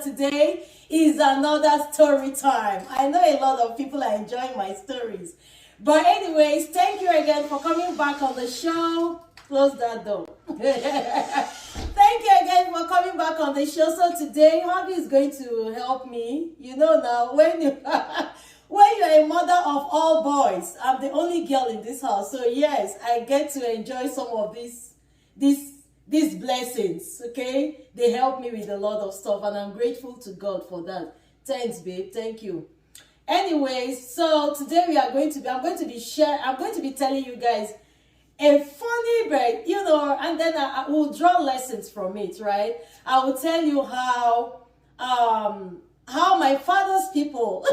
today is another story time. I know a lot of people are enjoying my stories. But anyways, thank you again for coming back on the show. Close that door. Thank you again for coming back on the show. So today, Hubby is going to help me. You know now, when you when you're a mother of all boys, I'm the only girl in this house. So yes, I get to enjoy some of these blessings. Okay, they help me with a lot of stuff, and I'm grateful to God for that. Thanks, babe. Thank you. Anyways, so today I'm going to be telling you guys a funny but and then I will draw lessons from it, right? I will tell you how my father's people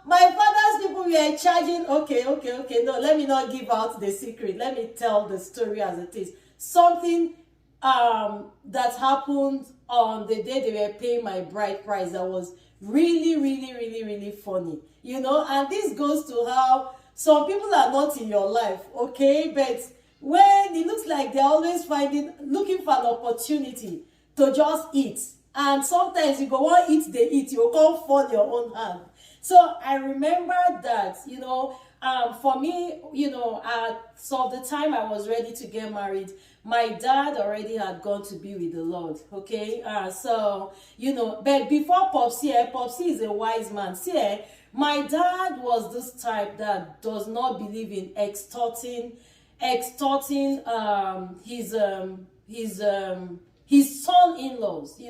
my father's people were charging. Okay, no, let me not give out the secret. Let me tell the story as it is. Something that happened on the day they were paying my bride price that was really funny, and this goes to how some people are not in your life, okay? But when it looks like they're always looking for an opportunity to just eat, and sometimes you go on eat, you can't fall your own hand. So I remember that, for me, so the time I was ready to get married, my dad already had gone to be with the Lord, okay? But before Popsy is a wise man. See, my dad was this type that does not believe in extorting his son-in-laws.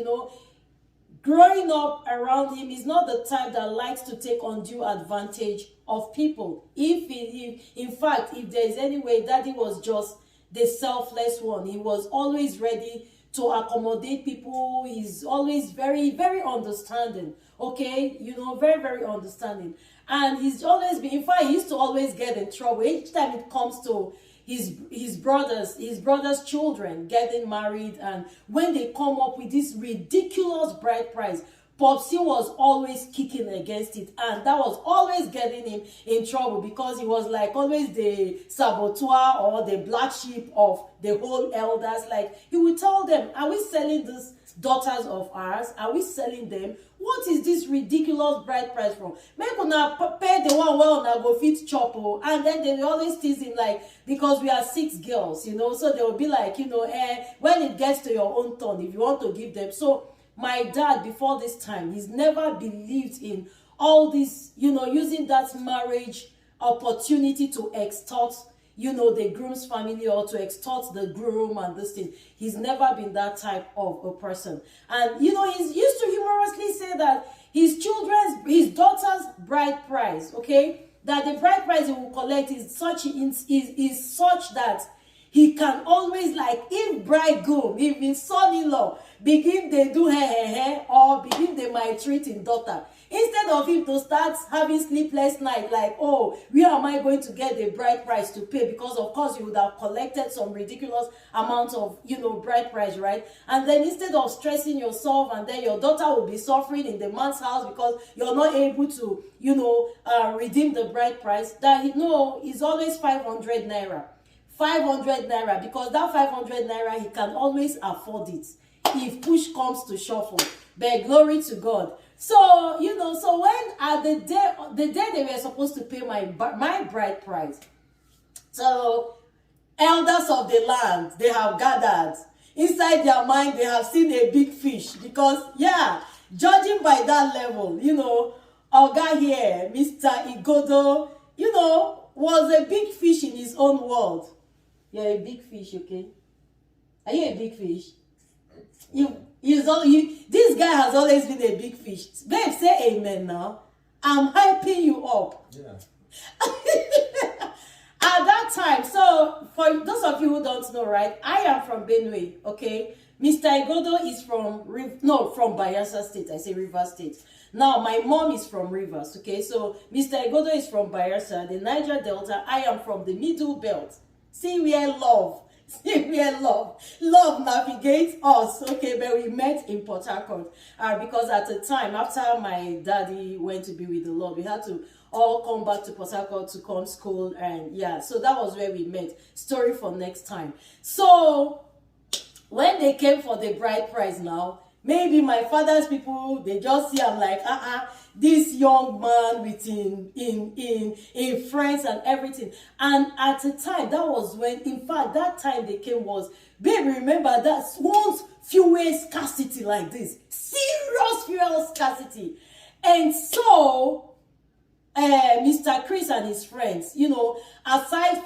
Growing up around him, he's not the type that likes to take undue advantage of people. In fact, if there is any way, Daddy was just the selfless one. He was always ready to accommodate people. He's always very understanding. Okay, very understanding. And he's always been, in fact, he used to always get in trouble each time it comes to his brothers' children getting married, and when they come up with this ridiculous bride price, Popsy was always kicking against it, and that was always getting him in trouble because he was like always the saboteur or the black sheep of the whole elders. Like, he would tell them, are we selling these daughters of ours? Are we selling them? What is this ridiculous bride price from? Make una pay the one well una go fit chop. And then they will always tease him, like, because we are 6 girls, so they will be like, when it gets to your own turn, if you want to give them. So my dad, before this time, he's never believed in all this, using that marriage opportunity to extort, the groom's family, or to extort the groom and this thing. He's never been that type of a person. And, he's used to humorously say that his daughter's bride price, okay, that the bride price he will collect is such that he can always, like, if bridegroom, if his son-in-law begin they do hair, or begin they maltreat his daughter, instead of him to start having sleepless night, like, oh, where am I going to get the bride price to pay? Because of course you would have collected some ridiculous amount of bride price, right? And then instead of stressing yourself, and then your daughter will be suffering in the man's house because you're not able to redeem the bride price, that is always 500 naira. 500 naira, because that 500 naira, he can always afford it if push comes to shuffle. But glory to God. So so when at the day they were supposed to pay my bride price, so elders of the land, they have gathered. Inside their mind, they have seen a big fish, because judging by that level, Oga here, Mr. Igodo, was a big fish in his own world. You're a big fish, okay? Are you a big fish? This guy has always been a big fish. Babe, say amen now. I'm hyping you up. Yeah. At that time, so for those of you who don't know, right, I am from Benue, okay? Mr. Igodo is from Bayelsa State. I say Rivers State. Now, my mom is from Rivers, okay? So Mr. Igodo is from Bayelsa, the Niger Delta. I am from the Middle Belt. See where love navigates us, okay? But we met in Port Harcourt, because at the time, after my daddy went to be with the Lord, we had to all come back to Port Harcourt to come school, and so that was where we met. Story for next time. So when they came for the bride price now, maybe my father's people, they just see I'm like, this young man with in friends and everything. And at the time, that was when, in fact, that time they came was, baby, remember that once fuel scarcity like this, serious fuel scarcity. And so Mr. Chris and his friends, you know, aside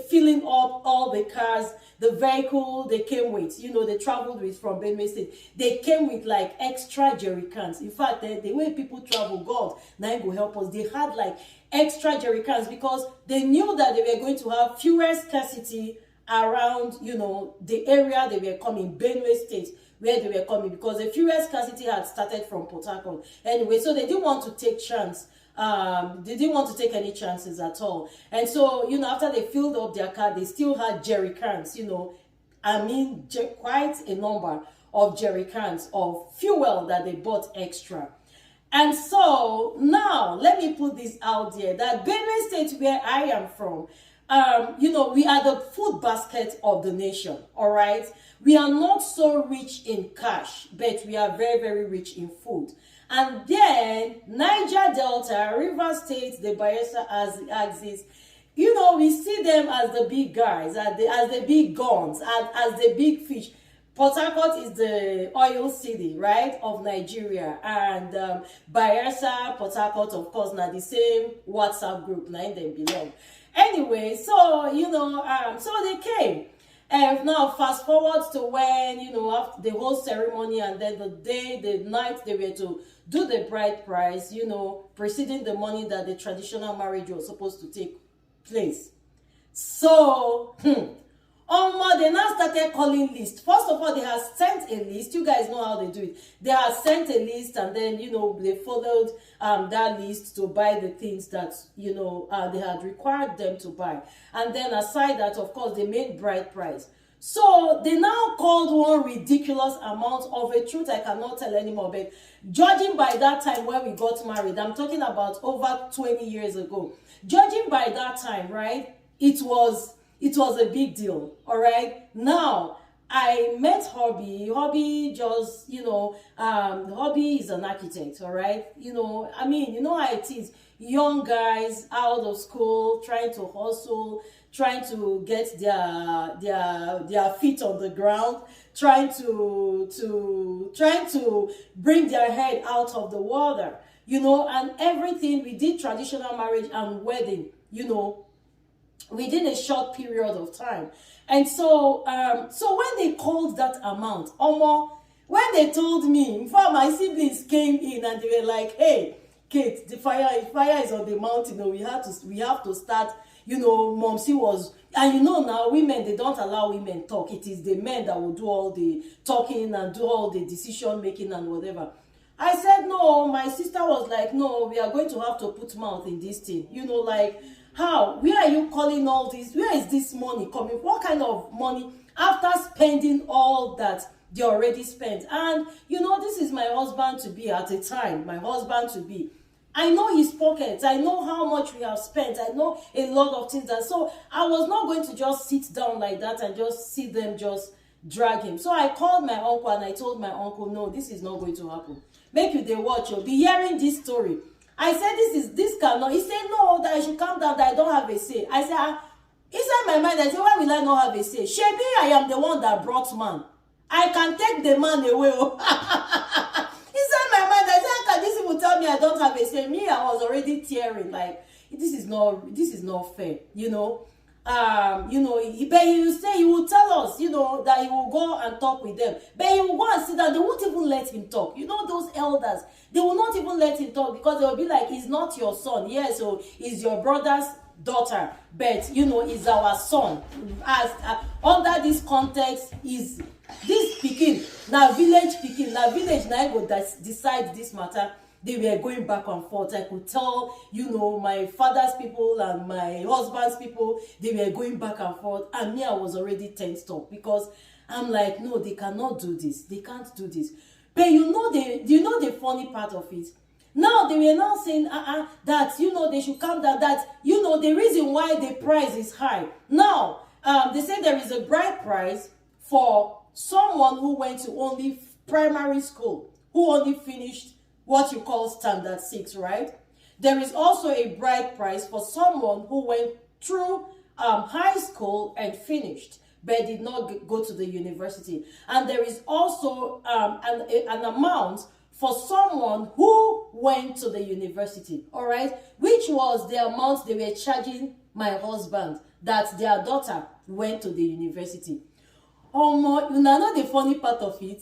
filling up all the cars, the vehicle they came with, you know, they traveled with from Benue State, they came with like extra jerry cans. In fact, the way people travel, God, now will help us. They had like extra jerry cans because they knew that they were going to have fuel scarcity around, you know, the area they were coming, Benue State, where they were coming, because the fuel scarcity had started from Port Harcourt. Anyway, so they didn't want to take chance. They didn't want to take any chances at all. And so, you know, after they filled up their car, they still had jerry cans, you know, I mean, quite a number of jerry cans of fuel that they bought extra. And so now let me put this out there, that Benue State, where I am from, you know, we are the food basket of the nation. All right, we are not so rich in cash, but we are very, very rich in food. And then Niger Delta, River State, the Bayelsa as the axis, you know, we see them as the big guys, as the big guns, as the big fish. Port Harcourt is the oil city, right, of Nigeria, and Bayelsa, Port Harcourt, of course, now the same WhatsApp group, now them belong. Anyway, so, you know, so they came. And now fast forward to when, you know, after the whole ceremony, and then the night they were to do the bride price, you know, preceding the morning that the traditional marriage was supposed to take place. So, they now started calling list. First of all, they had sent a list. You guys know how they do it. They had sent a list, and then, you know, they followed that list to buy the things that, you know, they had required them to buy. And then aside that, of course, they made bride price. So they now called one ridiculous amount of a truth I cannot tell anymore. But judging by that time when we got married, I'm talking about over 20 years ago. Judging by that time, right, it was a big deal. All right. Now, I met Hubby. Hubby just, you know, Hubby is an architect. All right. You know, I mean, you know how it is. Young guys out of school, trying to hustle, trying to get their feet on the ground, trying to bring their head out of the water, you know, and everything. We did traditional marriage and wedding, you know, within a short period of time. And so so when they called that amount, when they told me, in fact, my siblings came in and they were like, hey, Kate, the fire is on the mountain. You know, we have to start. You know, Momsy was, and you know now women, they don't allow women talk. It is the men that will do all the talking and do all the decision making and whatever. I said no. My sister was like, no, we are going to have to put mouth in this thing. You know, like, how? Where are you calling all this? Where is this money coming? What kind of money after spending all that they already spent? And you know, this is my husband to be at a time. My husband to be. I know his pockets. I know how much we have spent. I know a lot of things. And so I was not going to just sit down like that and just see them just drag him. So I called my uncle and I told my uncle, no, this is not going to happen. Make you the watch. You'll be hearing this story. I said, this cannot. He said, no, that I should calm down, that I don't have a say. I said, inside my mind, I said, why will I not have a say? Shebi, I am the one that brought man. I can take the man away. Inside my mind, I said, how can these people tell me I don't have a say? Me, I was already tearing, like, this is not fair, you know. You know, but he will tell us, you know, that he will go and talk with them. But he will go and sit down. They won't even let him talk. You know, those elders, they will not even let him talk because they will be like, he's not your son. Yes, so he's your brother's daughter, but you know, he's our son. As under this context, is this pikin now village pikin, now village now go decide this matter. They were going back and forth. I could tell, you know, my father's people and my husband's people, they were going back and forth. And me, I was already tensed up because I'm like, no, they cannot do this. They can't do this. But you know the funny part of it? Now, they were now saying, that, you know, they should calm down, that, you know, the reason why the price is high. Now, they say there is a bride price for someone who went to only primary school, who only finished what you call standard 6, right? There is also a bride price for someone who went through high school and finished, but did not go to the university. And there is also an amount for someone who went to the university, all right, which was the amount they were charging my husband, that their daughter went to the university. You know the funny part of it?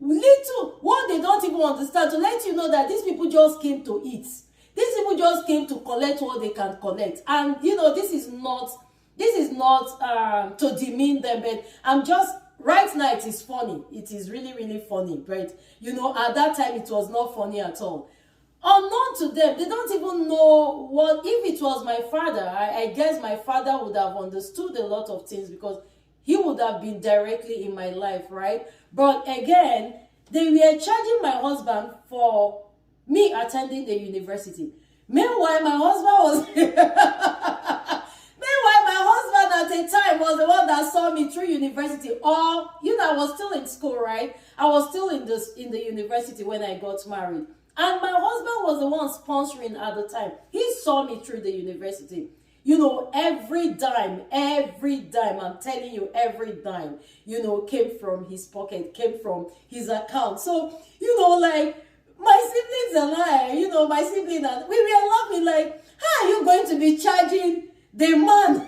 Little, what they don't even understand, to let you know that these people just came to eat. These people just came to collect what they can collect. And, you know, this is not to demean them, but I'm just, right now it is funny. It is really, really funny, right? You know, at that time it was not funny at all. Unknown to them, they don't even know what, if it was my father, I guess my father would have understood a lot of things, because he would have been directly in my life, right? But again, they were charging my husband for me attending the university. Meanwhile, my husband at the time was the one that saw me through university. Or, you know, I was still in school, right? I was still in the university when I got married. And my husband was the one sponsoring at the time. He saw me through the university. You know, every dime, I'm telling you, every dime, you know, came from his pocket, came from his account. So, you know, like, my siblings and I, you know, my sibling and we were laughing like, how are you going to be charging the man?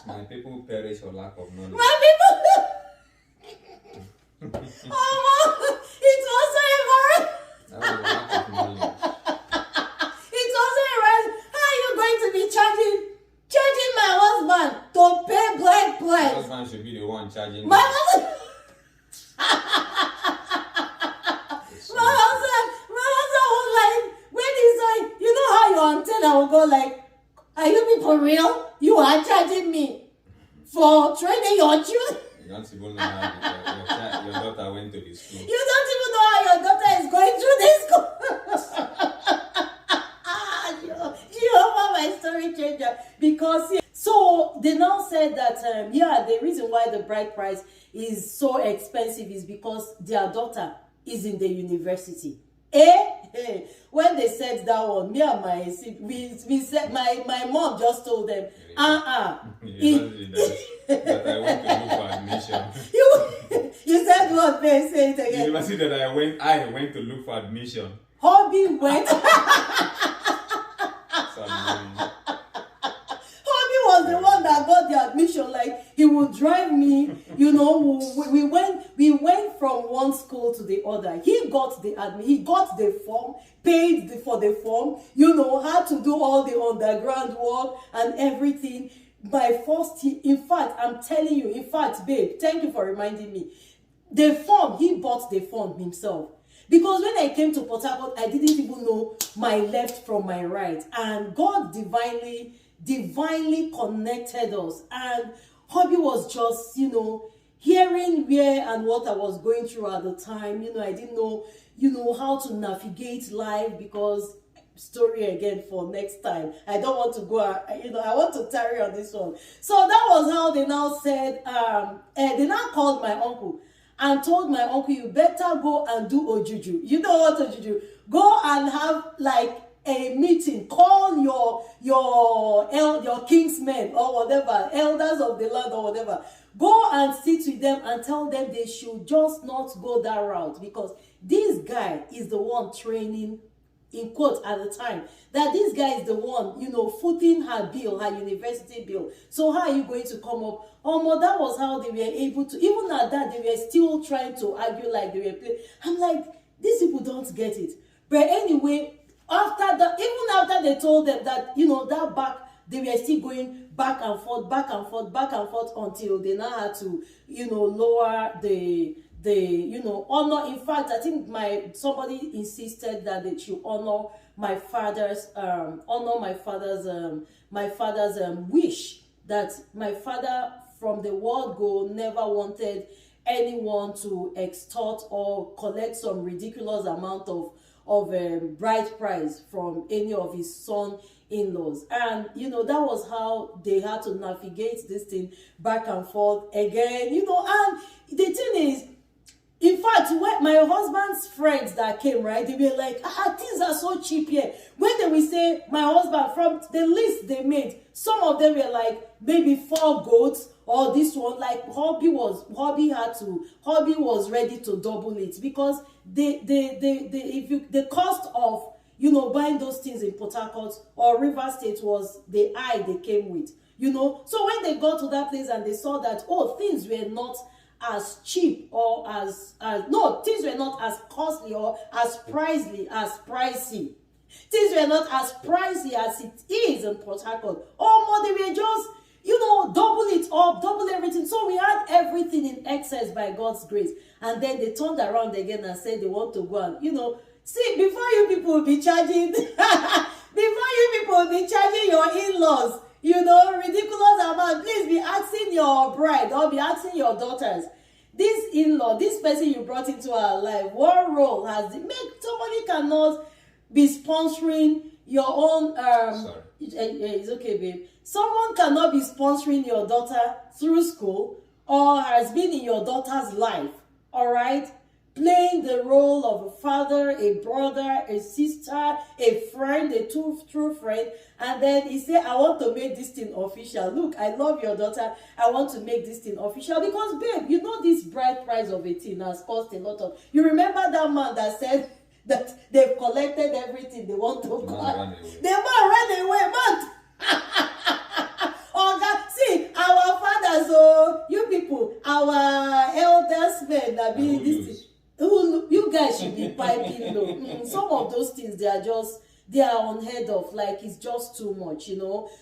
My people perish for lack of knowledge. My people. Oh, it was so That was a lack of knowledge. It wasn't right. How are you going to be charging my husband to pay black My price? husband should be the one charging. My husband was like, when he's like, you know how your antenna will go like, are you people real? You are charging me for training your children? You don't even know how your daughter went to the school. You don't even know how your daughter is going through this school. Jehovah, my story changer. Because, so they now said that, the reason why the bride price is so expensive is because their daughter is in the university. When they said that one, me and my we said, my mom just told them, that I went to look for admission. You said what? They say it again. The university that I went to look for admission. Hubby went. Hubby was the one that got the admission. Like, he would drive me. You know, we went from one school to the other. He got the he got the form, paid for the form. You know, had to do all the underground work and everything. My first year, in fact, I'm telling you, in fact, babe, thank you for reminding me. The form, he bought the form himself. Because when I came to Port Harcourt, I didn't even know my left from my right. And God divinely connected us. And Hubby was just, you know, hearing where and what I was going through at the time. You know, I didn't know, you know, how to navigate life, because story again for next time. I don't want to go, you know, I want to tarry on this one. So that was how they now said, they now called my uncle and told my uncle, you better go and do ojuju. You know what ojuju? Go and have like a meeting. Call your kingsmen or whatever, elders of the land or whatever. Go and sit with them and tell them they should just not go that route, because this guy is the one training, in quotes at the time, that this guy is the one, you know, footing her bill, her university bill. So how are you going to come up? That was how they were able to, even at that, they were still trying to argue like they were playing. I'm like, these people don't get it. But anyway, after that, even after they told them that, you know, that back, they were still going back and forth until they now had to, you know, lower the you know, honor. In fact, I think somebody insisted that they should honor my father's wish, that my father from the word go never wanted anyone to extort or collect some ridiculous amount of bride price from any of his son in-laws. And that was how they had to navigate this thing back and forth again. And the thing is, in fact, when my husband's friends that came, right, they were like, things are so cheap here. When they will say, my husband, from the list they made, some of them were like maybe 4 goats, or this one, like Hubby was ready to double it, because the cost of buying those things in Port Harcourt or River State was the eye they came with. So when they got to that place and they saw that, things were not as cheap, or things were not as costly or as pricey. Things were not as pricey as it is in Port Harcourt. They were just, double it up, double everything. So we had everything in excess by God's grace. And then they turned around again and said they want to go and, see, before you people will be charging, your in-laws, ridiculous amount. Please be asking your bride or be asking your daughters, this in-law, this person you brought into our life, what role has it? Somebody cannot be sponsoring your own Sorry. It's okay, babe. Someone cannot be sponsoring your daughter through school, or has been in your daughter's life, all right, playing the role of a father, a brother, a sister, a friend, a true friend, and then he said, I want to make this thing official. Look, I love your daughter, I want to make this thing official, because babe, this bride price of a thing has cost a lot of. You remember that man that said that they've collected everything they want to go? The man ran away, man. See, our fathers, you people, our elders men that be this thing, you guys should be piping low. Some of those things, they are unheard of. Like, it's just too much.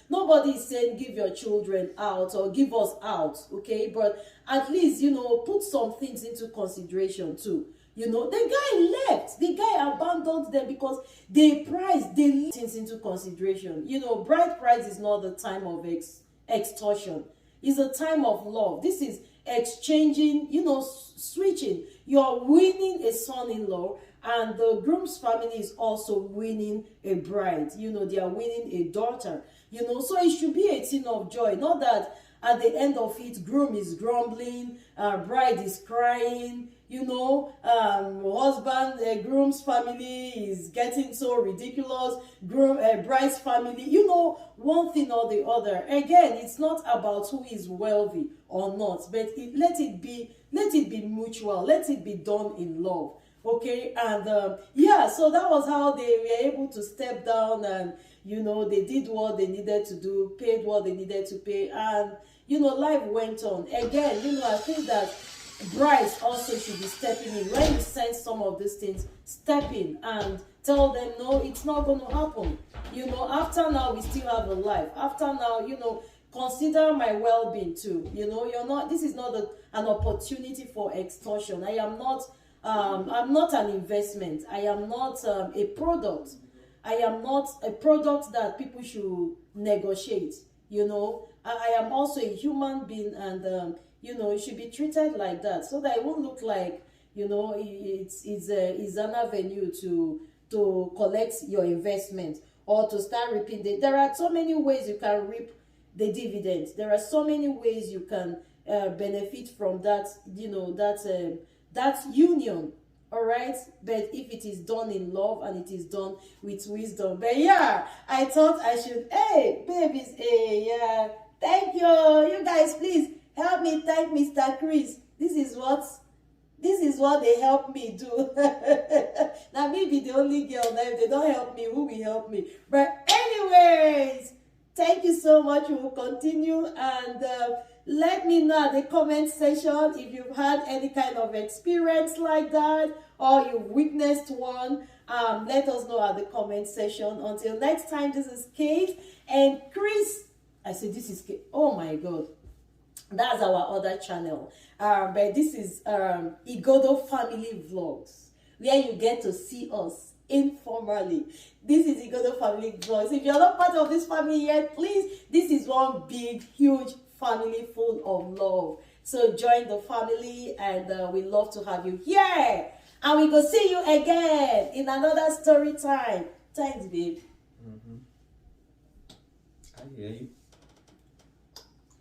Nobody is saying give your children out or give us out, okay? But at least, put some things into consideration too. The guy left. The guy abandoned them because they leave things into consideration. Bride price is not the time of extortion. It's a time of love. This is exchanging, switching. You're winning a son-in-law, and the groom's family is also winning a bride. They are winning a daughter. So it should be a thing of joy. Not that at the end of it, groom is grumbling, bride is crying, groom's family is getting so ridiculous, bride's family, one thing or the other. Again, it's not about who is wealthy or not, but let it be mutual, let it be done in love. Okay, and so that was how they were able to step down, and they did what they needed to do, paid what they needed to pay, and life went on. Again, I think that brides also should be stepping in. When you sense some of these things, step in and tell them, no, it's not going to happen. After now, we still have a life. After now, consider my well-being too. This is not an opportunity for extortion. I'm not an investment. I am not a product. I am not a product that people should negotiate. I am also a human being, and it should be treated like that, so that it won't look like it's an avenue to collect your investment or to start reaping there are so many ways you can reap the dividends. There are so many ways you can benefit from that, that union. All right, but if it is done in love and it is done with wisdom. But yeah, I thought I should, hey babies, yeah, thank you. You guys, please help me thank Mr. Chris. This is what they help me do. Now maybe the only girl, now if they don't help me, who will help me? But anyways, thank you so much. We will continue, and let me know at the comment section if you've had any kind of experience like that, or you've witnessed one. Let us know at the comment section. Until next time, this is Kate and Chris. I said this is Kate. Oh my God. That's our other channel. But this is Igodo Family Vlogs, where you get to see us informally. This is Igodo Family Vlogs. If you're not part of this family yet, please, this is one big, huge family full of love. So join the family, and we love to have you here. And we go see you again in another story time. Thanks, babe. I hear you.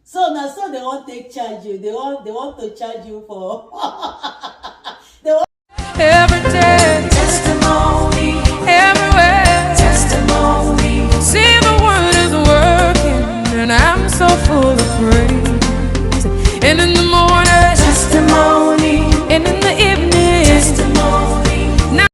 So now, so they won't take charge you. They want to charge you for